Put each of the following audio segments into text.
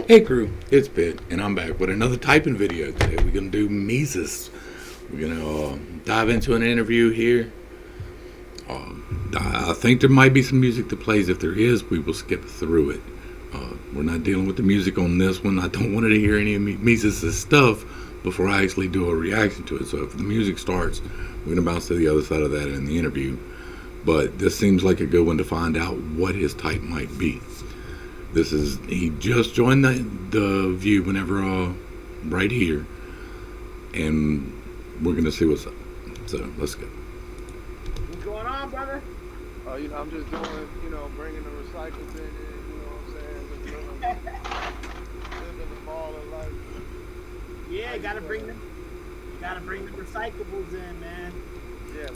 Hey crew, it's Pitt, and I'm back with another typing video today. We're going to do Mesus. We're going to dive into an interview here. I think there might be some music that plays. If there is, we will skip through it. We're not dealing with the music on this one. I don't want to hear any of Mesus' stuff before I actually do a reaction to it. So if the music starts, we're going to bounce to the other side of that in the interview. But this seems like a good one to find out what his type might be. He just joined the view whenever right here, and we're gonna see what's up. So let's go. What's going on, brother? I'm just doing, bringing the recycles in, you know what I'm saying? Just living the baller life. Yeah, you gotta bring the recyclables in, man. Yeah.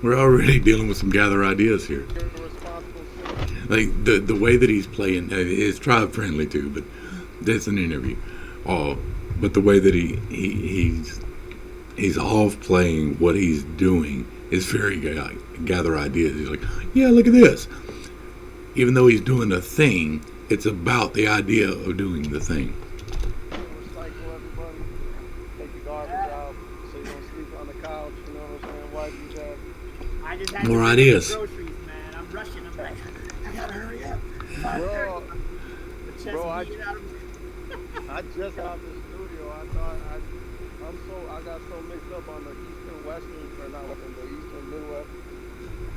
We're already dealing with some gather ideas here. Like the way that he's playing, it's tribe friendly too, but that's an interview. But the way that he's off playing what he's doing is very gather ideas. He's like, yeah, look at this. Even though he's doing a thing, it's about the idea of doing the thing. Recycle everybody. Take the garbage out so you don't sleep on the couch. You know what I'm saying? Wipe your head. I just had More to ideas. Groceries, man. I'm rushing. I'm like, I gotta hurry up. Bro, I just got the studio. I got so mixed up on the Eastern Western, or not Western, the Eastern Midwest.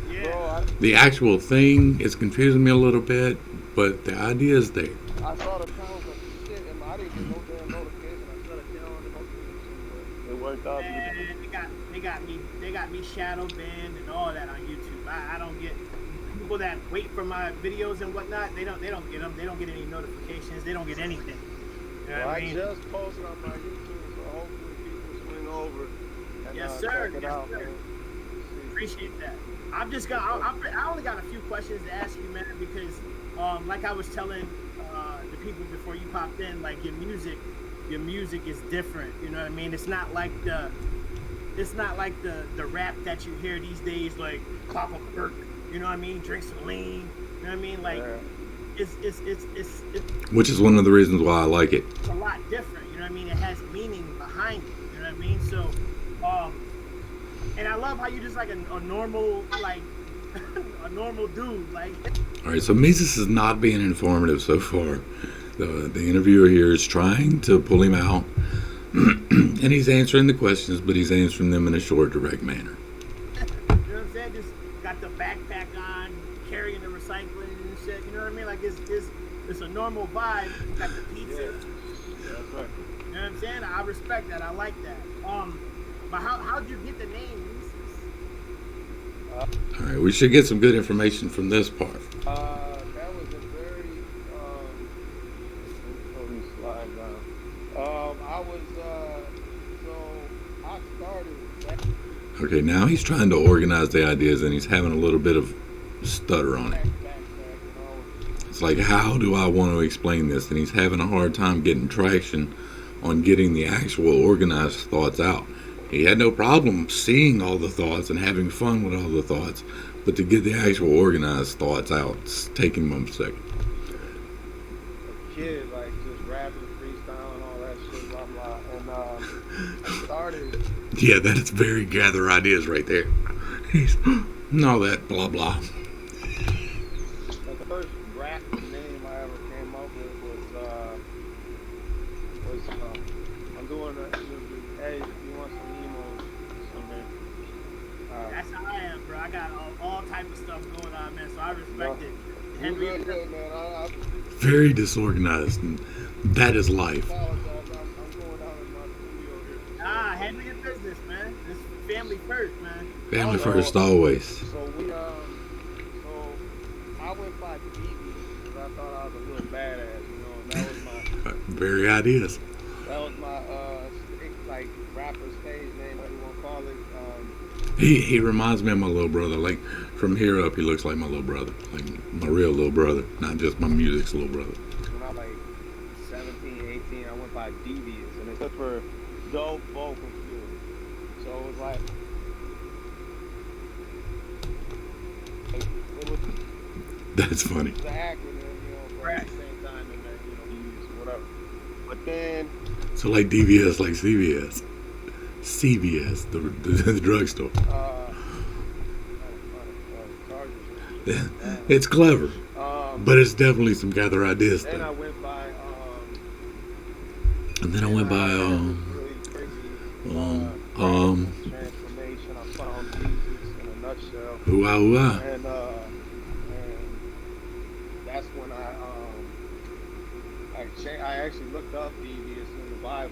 Yeah. Bro, The actual thing is confusing me a little bit, but the idea is there. I saw the pounds of shit, and I didn't get no damn notification. I shut it down, and it worked out. Man, they got me shadow banned and all that on YouTube. I don't get people that wait for my videos and whatnot. They don't get them. They don't get any notifications. They don't get anything. You know what I mean? just posted on my YouTube, so hopefully people swing over and Yes, sir. check it Yes, out. sir. Man. Appreciate that. I only got a few questions to ask you, man, because like I was telling the people before you popped in, like your music is different. You know what I mean? It's not like the rap that you hear these days, like pop a perk. You know what I mean? Drink some lean. You know what I mean? Like it's Which is one of the reasons why I like it. It's a lot different. You know what I mean? It has meaning behind it. You know what I mean? So, and I love how you just like a normal, like a normal dude. Like, All right, so Mesus is not being informative so far. The interviewer here is trying to pull him out, and he's answering the questions, but he's answering them in a short, direct manner. you know what I'm saying? Just got the backpack on, carrying the recycling and shit. You know what I mean? Like it's a normal vibe. You got the pizza. Yeah, that's right. You know what I'm saying? I respect that. I like that. But how'd you get the name? All right, we should get some good information from this part. That was a very let me slide down. I started. Okay, now he's trying to organize the ideas, and he's having a little bit of stutter on it. It's like, how do I want to explain this? And he's having a hard time getting traction on getting the actual organized thoughts out. He had no problem seeing all the thoughts and having fun with all the thoughts, but to get the actual organized thoughts out, it's taking him a second. A kid, like, just rapping, freestyle, and all that shit, blah, blah. And I started. Yeah, that's very gather ideas right there. He's all that blah blah. The first rap name I ever came up with was I'm doing hey, you want some emo? Something. That's how I am, bro. I got all type of stuff going on, man. So I respect it. You good, man. Very disorganized, and that is life. I'm going down in my studio here. Handle your business, man. This family first, man. Family first always. So I went by BB because I thought I was a little badass, and that was my Very ideas. like rapper stage name, what you want to call it. He reminds me of my little brother. Like from here up, he looks like my little brother, like my real little brother, not just my music's little brother. When I was like 17, 18, I went by Devious, and it stood for dope vocal skills. So it was like it was That's funny. the acronym, but at the same time, and then So like DVS, like CVS, CVS, the drugstore. Chargers. It's clever, Um, but it's definitely some gather ideas then I stuff. went by, And then I went and by I had this really crazy radical um transformation. I found Jesus in a nutshell, ooh ah ooh ah. and that's when I actually looked up devious in the Bible.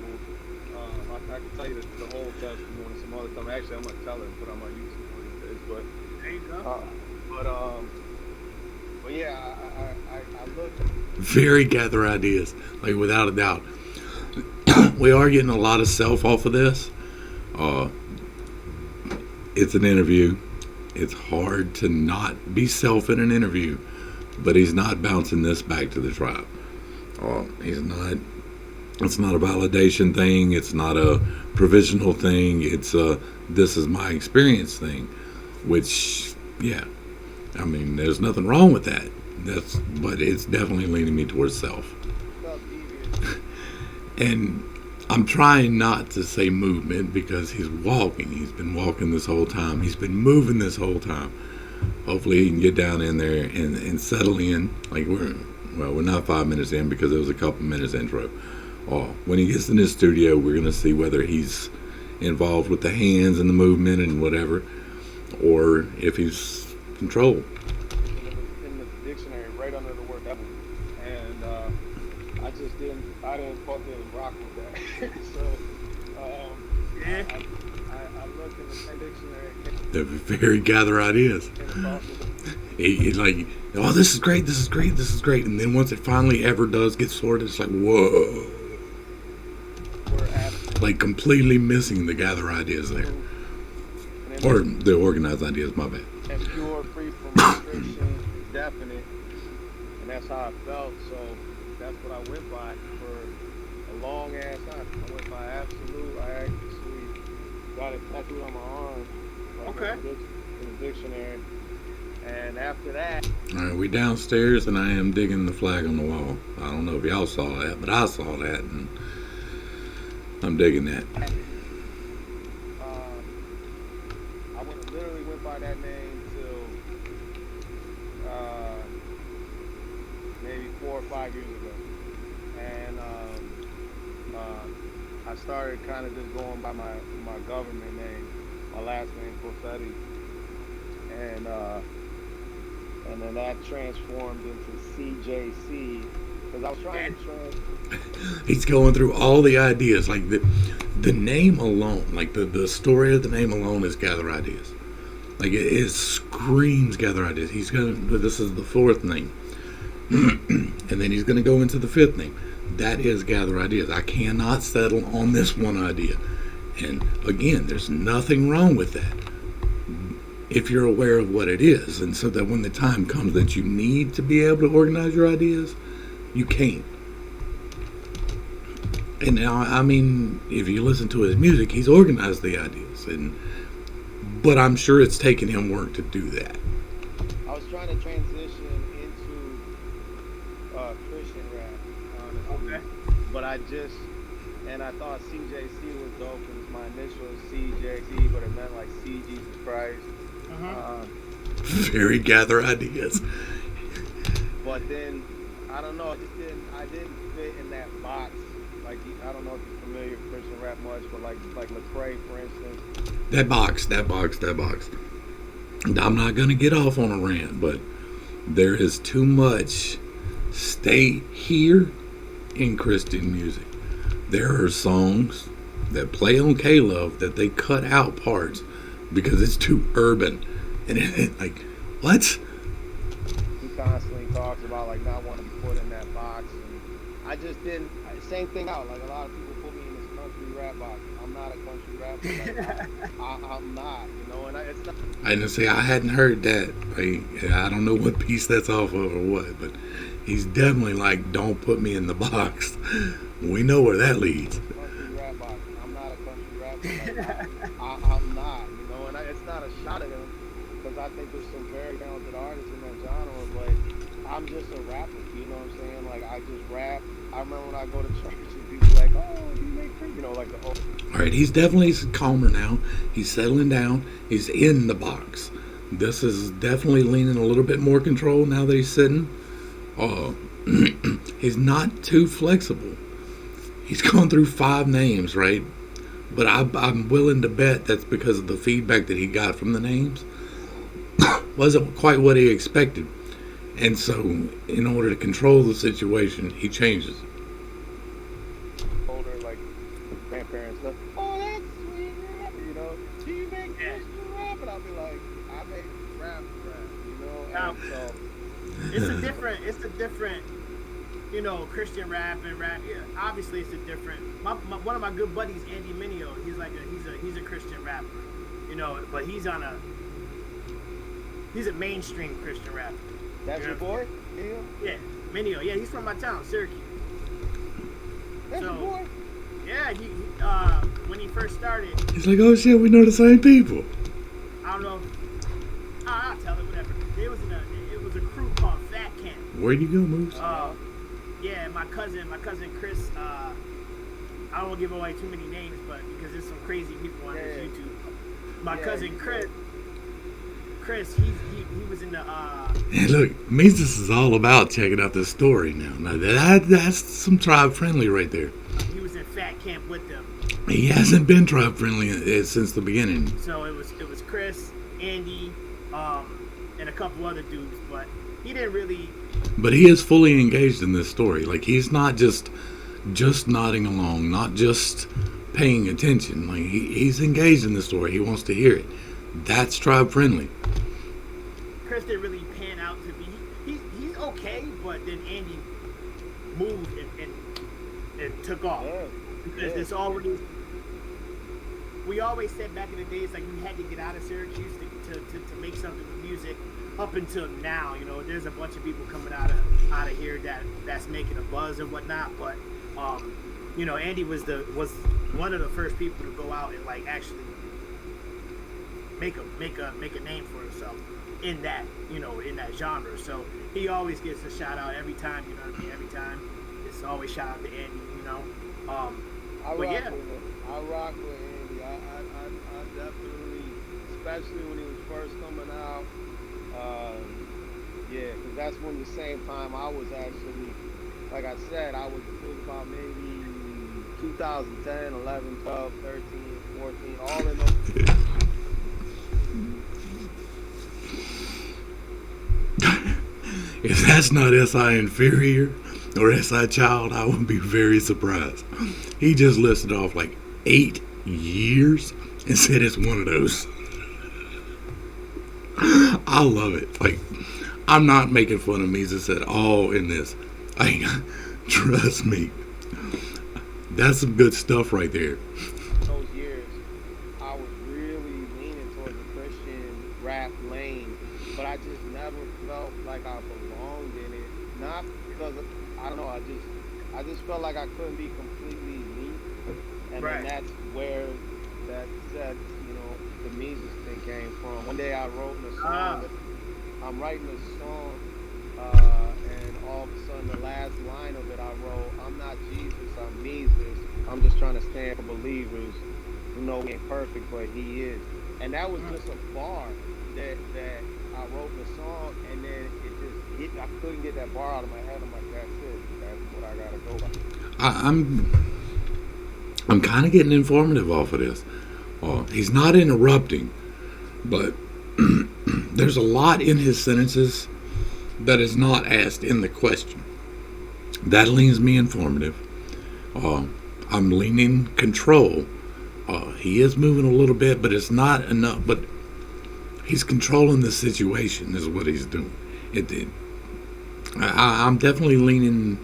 I can tell you the Old Testament some other time. Actually, I'm gonna tell it and put it on my YouTube one of these days. There you go. But but yeah, I looked. Very gather ideas, like without a doubt. We are getting a lot of self off of this. Uh, it's an interview. It's hard to not be self in an interview, but he's not bouncing this back to the tribe. He's not. It's not a validation thing. It's not a provisional thing. It's a this is my experience thing. Which, yeah, I mean, there's nothing wrong with that. But it's definitely leaning me towards self. And I'm trying not to say movement because he's walking. He's been walking this whole time. He's been moving this whole time. Hopefully he can get down in there and settle in. Like we're not 5 minutes in because it was a couple minutes intro. When he gets in his studio, we're gonna see whether he's involved with the hands and the movement and whatever, or if he's controlled. In the dictionary, right under the word devil, and I didn't fucking rock with that. So Yeah. I looked in the same dictionary. They're very gather ideas. He's like, oh, this is great, this is great, this is great. And then once it finally ever does get sorted, it's like, whoa. Like completely missing the gather ideas there. Or the organized ideas, my bad. And pure, free from restriction, definite. And that's how I felt. So that's what I went by for a long ass time. I went by absolute. I actually got it tattooed on my arm. Like Okay. In the dictionary. And after that. All right, we downstairs and I am digging the flag on the wall. I don't know if y'all saw that, but I saw that and I'm digging that. I literally went by that name till maybe 4 or 5 years ago. And I started kind of just going by my government name, my last name, Profetti. And then that transformed into CJC because I was trying to He's going through all the ideas, like the name alone, like the story of the name alone is gather ideas. Like it screams gather ideas. This is the fourth name, and then he's gonna go into the fifth name. That is gather ideas. I cannot settle on this one idea. And again, there's nothing wrong with that if you're aware of what it is, and so that when the time comes that you need to be able to organize your ideas, you can. And now, I mean, if you listen to his music, he's organized the ideas, but I'm sure it's taken him work to do that. I was trying to transition into Christian rap, honestly. Okay. But I thought CJC was dope because my initial CJC, but it meant like C Jesus Christ. Very gather ideas. But then I don't know, I didn't fit in that box. Like I don't know if you're familiar with Christian rap much, but like Lecrae, for instance. That box. I'm not gonna get off on a rant, but there is too much stay here in Christian music. There are songs that play on K-Love that they cut out parts because it's too urban. And like, what? He constantly talks about like not wanting to be put in that box. And I just didn't, same thing out. Like a lot of people put me in this country rap box. I'm not a country rapper. Like, I'm not, you know, and it's not. I didn't say I hadn't heard that. Like, I don't know what piece that's off of or what, but he's definitely like, don't put me in the box. We know where that leads. Country rap box. I'm not a country rapper. Like, I'm not, you know, and it's not a shot at him because I think there's some very talented artists in that genre, but I'm just a rapper. You know what I'm saying? Like I just rap. I remember when I go to church and people like, oh, do you make free? You know, like the old. All right, he's definitely calmer now. He's settling down. He's in the box. This is definitely leaning a little bit more control now that he's sitting. Uh, he's not too flexible. He's gone through 5 names, right? But I'm willing to bet that's because of the feedback that he got from the names. Wasn't quite what he expected. And so, in order to control the situation, he changes. Older like grandparents like, oh, that's sweet rap, you know. Do you make Yeah. Christian rap? And I'll be like, I make rap, you know. Now, And so it's a different, you know, Christian rap and rap. Yeah, obviously, it's a different. One of my good buddies, Andy Mineo, he's a Christian rapper, you know, but he's a mainstream Christian rapper. that's your boy? Yeah. Yeah, Mineo. Yeah, he's from my town, Syracuse. That's your So- boy? Yeah, he when he first started, He's like, oh shit, we know the same people. I don't know. I'll tell it, whatever. It was a crew called Fat Camp. Where'd you go, Moose? Yeah, my cousin Chris. I don't want to give away too many names, but because there's some crazy people on this Yeah. YouTube. My Yeah, cousin you Chris, he was in the. And look, Mesus is all about checking out this story now. Now that's some tribe friendly right there. He was in Fat Camp with them. He hasn't been tribe friendly since the beginning. So it was Chris, Andy, and a couple other dudes, but he didn't really. But he is fully engaged in this story. Like he's not just nodding along, not just paying attention. Like he's engaged in the story. He wants to hear it. That's tribe friendly. Chris didn't really pan out to be. He's okay, but then Andy moved and took off Yeah. because Yeah. it's already. We always said back in the days like we had to get out of Syracuse to make something with music. Up until now, you know, there's a bunch of people coming out of here that's making a buzz and whatnot. But you know, Andy was one of the first people to go out and like actually make a name for himself in that, you know, in that genre. So he always gets a shout out every time, you know what I mean? Every time it's always shout out to Andy, you know. I But rock yeah. with him. I rock with Andy. I definitely, especially when he was first coming out. Yeah, because that's when the same time I was actually, like I said, it was about maybe 2010, 11, 12, 13, 14, all in those. If that's not SI inferior or SI child, I would be very surprised. He just listed off like 8 years and said it's one of those. I love it. Like, I'm not making fun of Mesus at all in this. Trust me. That's some good stuff right there. Those years, I was really leaning towards the Christian rap lane, but I just never felt like I belonged in it. Not because I don't know. I just felt like I couldn't be completely me, and Right. then that's where that said, you know, the Mesus thing came from. One day I wrote in a song. I'm writing a song, and all of a sudden the last line of it I wrote, I'm not Jesus, I'm Mesus. I'm just trying to stand for believers who know he ain't perfect, but he is. And that was just a bar that I wrote in the song, and then it just hit. I couldn't get that bar out of my head. I'm like, that's it. That's what I gotta go by. I'm kind of getting informative off of this. He's not interrupting, but there's a lot in his sentences that is not asked in the question. That leans me informative. I'm leaning control. He is moving a little bit, but it's not enough. But he's controlling the situation is what he's doing. I'm definitely leaning,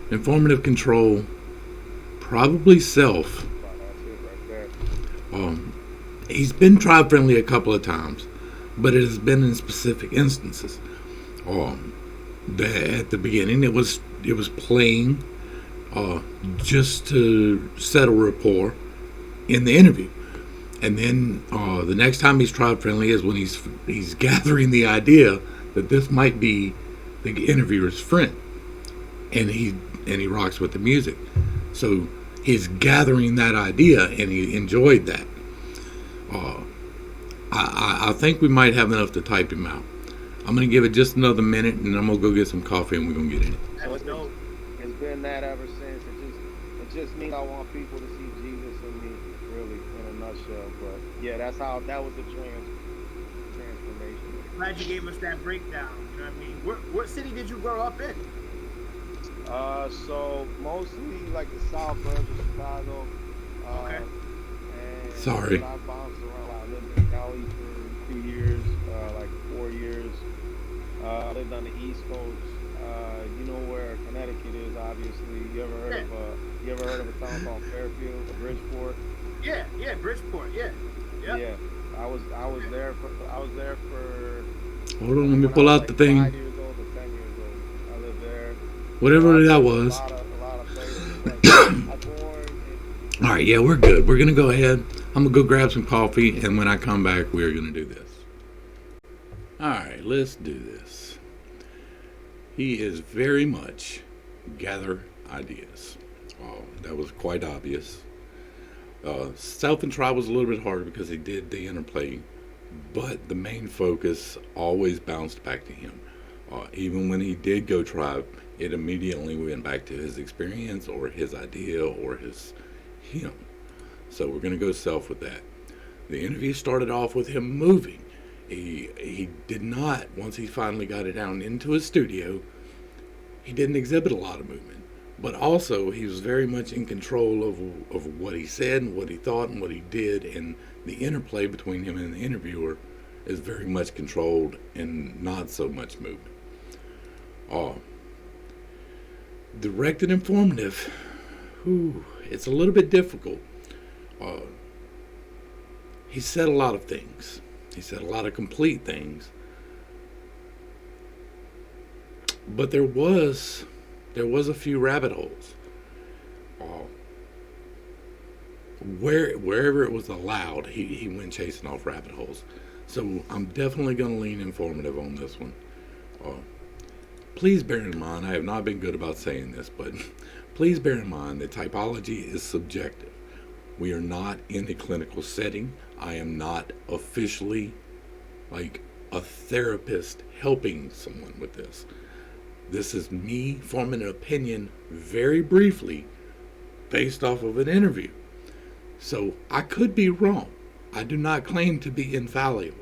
informative control, probably self. That's it right there. He's been tribe friendly a couple of times, but it has been in specific instances. At the beginning, it was playing just to settle rapport in the interview, and then the next time he's tribe friendly is when he's gathering the idea that this might be the interviewer's friend, and he rocks with the music. So he's gathering that idea, and he enjoyed that. Uh, I think we might have enough to type him out. I'm gonna give it just another minute, and I'm gonna go get some coffee, and we're gonna get in it. So it's been that ever since. It just means I want people to see Jesus in me, really, in a nutshell. But yeah, that was the transformation. Glad you gave us that breakdown. You know what I mean? What city did you grow up in? So mostly like the suburbs of Chicago. Okay. And Sorry. I bounced around. I lived in Cali for 2 years, like 4 years. I lived on the East Coast. You know where Connecticut is, obviously. You ever heard of a town called Fairfield, or Bridgeport? Yeah, Bridgeport. Yeah. Yep. Yeah. I was there for Hold on, let me when I pull was out like the thing. 5 years old to 10 years old. I lived there. Whatever that A was. lot of places. Like, I born in, All right, yeah, we're good. We're gonna go ahead. I'm gonna go grab some coffee, and when I come back, we're gonna do this. All right, let's do this. He is very much gather ideas. That was quite obvious. Self and Tribe was a little bit harder because he did the interplay, but the main focus always bounced back to him. Even when he did go Tribe, it immediately went back to his experience or his idea or him. So we're going to go Self with that. The interview started off with him moving. He did not, once he finally got it down into his studio, he didn't exhibit a lot of movement. But also, he was very much in control of what he said and what he thought and what he did. And the interplay between him and the interviewer is very much controlled and not so much movement. Direct and informative, it's a little bit difficult. He said a lot of things. He said a lot of complete things. But there was a few rabbit holes. Wherever it was allowed, he went chasing off rabbit holes. So I'm definitely going to lean informative on this one. Please bear in mind, I have not been good about saying this, but please bear in mind that typology is subjective. We are not in a clinical setting. I am not officially like a therapist helping someone with this. This is me forming an opinion very briefly based off of an interview. So I could be wrong. I do not claim to be infallible.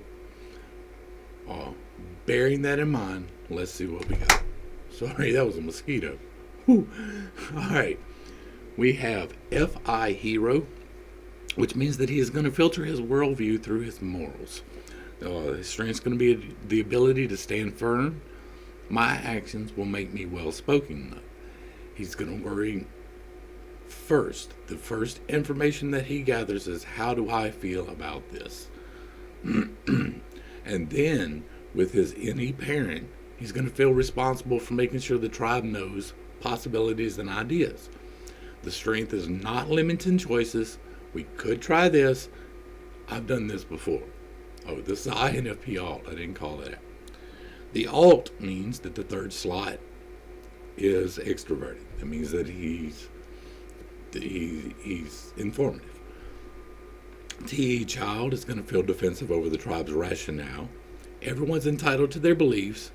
Bearing that in mind, let's see what we got. Sorry, that was a mosquito. Whew. All right. We have F.I. Hero, which means that he is going to filter his worldview through his morals. His strength is going to be the ability to stand firm. My actions will make me well-spoken. He's going to worry first. The first information that he gathers is, how do I feel about this? And then, with his NE parent, he's going to feel responsible for making sure the tribe knows possibilities and ideas. The strength is not limiting choices. We could try this. I've done this before. Oh, this is INFP alt. I didn't call it out. The alt means that the third slot is extroverted. That means that he's informative. TE child is going to feel defensive over the tribe's rationale. Everyone's entitled to their beliefs,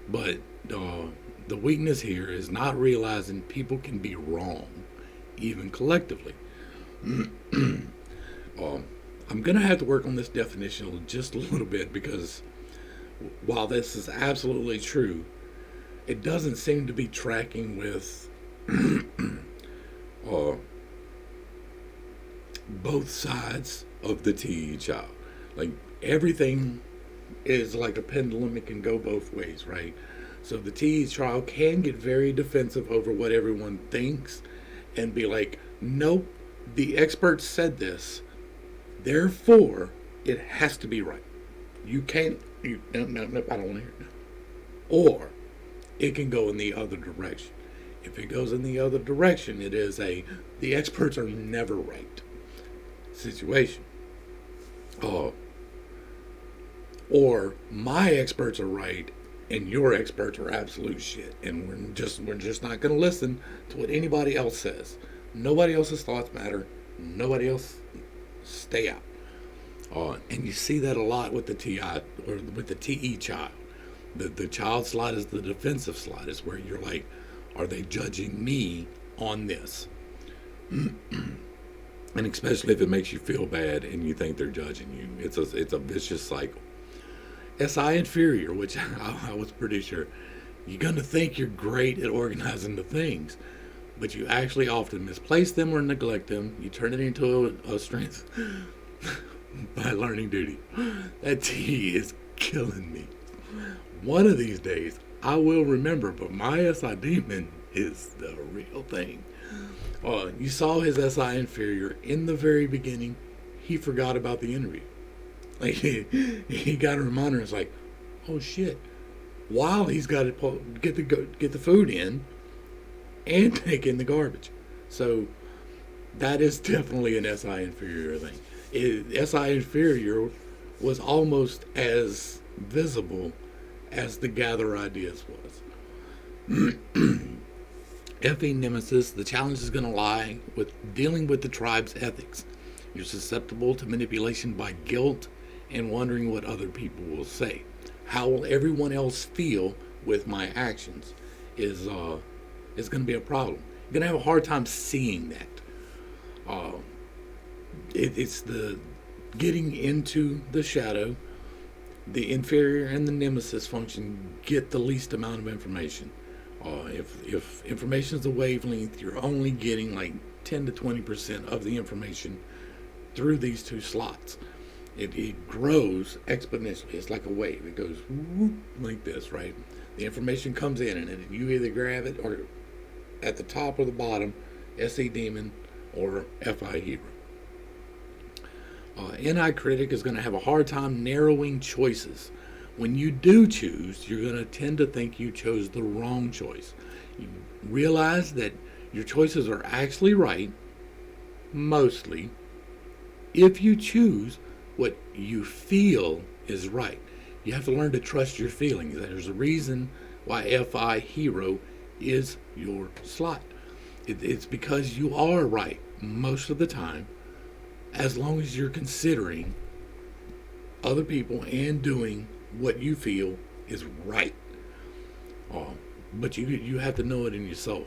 but the weakness here is not realizing people can be wrong, even collectively. I'm going to have to work on this definition just a little bit, because while this is absolutely true, it doesn't seem to be tracking with both sides of the TE child. Like, everything is like a pendulum. It can go both ways, right? So the TE child can get very defensive over what everyone thinks and be like, nope, the experts said this, therefore it has to be right. You can't, no, I don't want to hear it. Or it can go in the other direction. If it goes in the other direction, it is the experts are never right situation. Or my experts are right and your experts are absolute shit, and we're just not going to listen to what anybody else says. Nobody else's thoughts matter. Nobody else, stay out. And you see that a lot with the TI or with the TE child. The child slot is the defensive slot. Is where you're like, are they judging me on this? And especially if it makes you feel bad and you think they're judging you, it's a vicious cycle. SI inferior, which I was pretty sure you're gonna think you're great at organizing the things, but you actually often misplace them or neglect them. You turn it into a strength by learning duty. That T is killing me. One of these days, I will remember, but my SI demon is the real thing. You saw his SI inferior in the very beginning. He forgot about the interview. Like he got a reminder. It's like, oh shit! While he's got to get the food in and take in the garbage. So that is definitely an SI inferior thing. SI inferior was almost as visible as the gather ideas was. FE Nemesis, the challenge is going to lie with dealing with the tribe's ethics. You're susceptible to manipulation by guilt and wondering what other people will say. How will everyone else feel with my actions is going to be a problem. You're going to have a hard time seeing that. It's the getting into the shadow. The inferior and the nemesis function get the least amount of information. If information is a wavelength, you're only getting like 10 to 20% of the information through these two slots. It grows exponentially. It's like a wave. It goes whoop, like this, right? The information comes in, and you either grab it or at the top or the bottom, SE Demon or FI Hero. NI Critic is going to have a hard time narrowing choices. When you do choose, you're going to tend to think you chose the wrong choice. You realize that your choices are actually right, mostly, if you choose what you feel is right. You have to learn to trust your feelings. There's a reason why FI Hero is your slot. It's because you are right most of the time, as long as you're considering other people and doing what you feel is right. But you have to know it in your soul.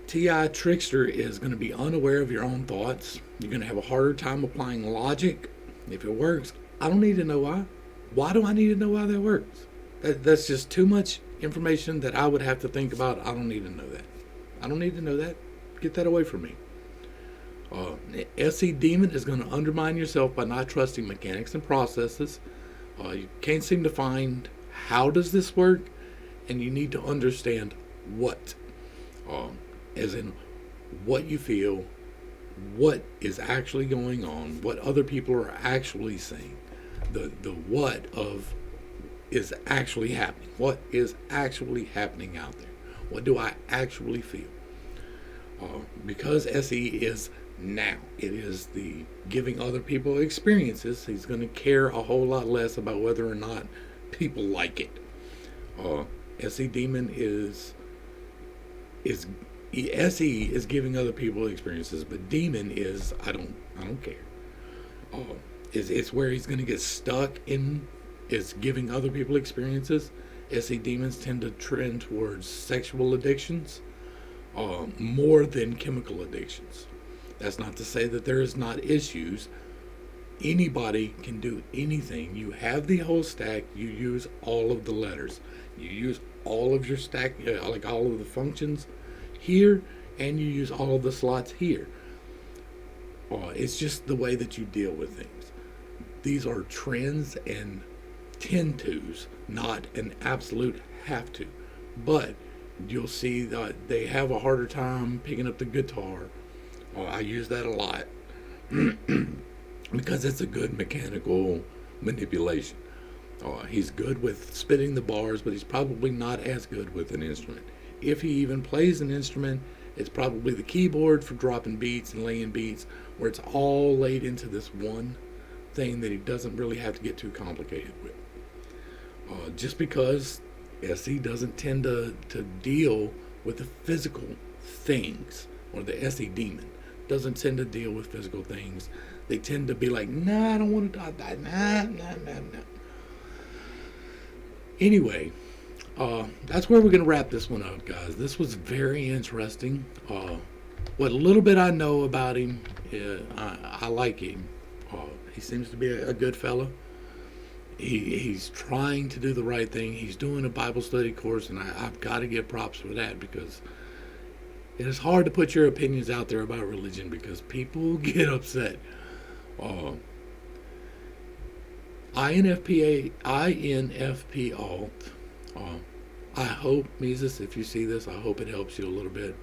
TI Trickster is going to be unaware of your own thoughts. You're going to have a harder time applying logic. If it works, I don't need to know why. Why do I need to know why that works? That's just too much information that I would have to think about. I don't need to know that. I don't need to know that. Get that away from me. SE Demon is going to undermine yourself by not trusting mechanics and processes. You can't seem to find how does this work, and you need to understand what. As in what you feel, what is actually going on, what other people are actually saying, the what of is actually happening, what is actually happening out there, what do I actually feel. Because SE is now, it is the giving other people experiences, he's going to care a whole lot less about whether or not people like it. SE Demon is SE is giving other people experiences, but Demon is I don't care. It's where he's going to get stuck in is giving other people experiences. SE Demons tend to trend towards sexual addictions more than chemical addictions. That's not to say that there is not issues. Anybody can do anything. You have the whole stack. You use all of the letters. You use all of your stack, like all of the functions here, and you use all of the slots here. It's just the way that you deal with things. These are trends and tend tos, not an absolute have to. But you'll see that they have a harder time picking up the guitar. I use that a lot because it's a good mechanical manipulation. He's good with spitting the bars, but he's probably not as good with an instrument. If he even plays an instrument, it's probably the keyboard for dropping beats and laying beats, where it's all laid into this one thing that he doesn't really have to get too complicated with. Just because SE doesn't tend to deal with the physical things, or the SE demon doesn't tend to deal with physical things. They tend to be like, nah, I don't want to die. Nah. Anyway, that's where we're going to wrap this one up, guys. This was very interesting. What little bit I know about him, I like him. He seems to be a good fella. He's trying to do the right thing. He's doing a Bible study course, and I've got to give props for that, because it is hard to put your opinions out there about religion because people get upset. INFP alt. I hope, Mesus, if you see this, I hope it helps you a little bit.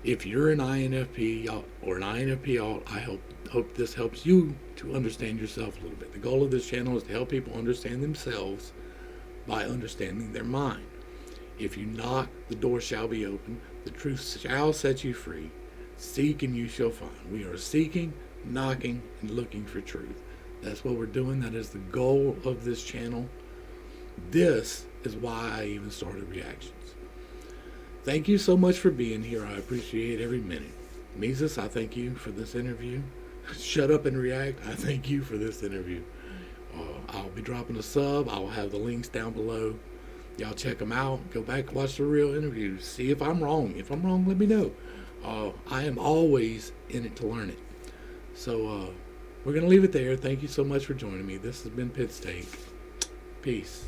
If you're an INFP or an INFP alt, I hope this helps you to understand yourself a little bit. The goal of this channel is to help people understand themselves by understanding their mind. If you knock, the door shall be open. The truth shall set you free. Seek and you shall find. We are seeking, knocking, and looking for truth. That's what we're doing. That is the goal of this channel. This is why I even started reactions. Thank you so much for being here. I appreciate every minute. Mesus, I thank you for this interview. Shut Up and React, I thank you for this interview. I'll be dropping a sub. I'll have the links down below. Y'all check them out. Go back and watch the real interviews. See if I'm wrong. If I'm wrong, let me know. I am always in it to learn it. So we're going to leave it there. Thank you so much for joining me. This has been Pit Steak. Peace.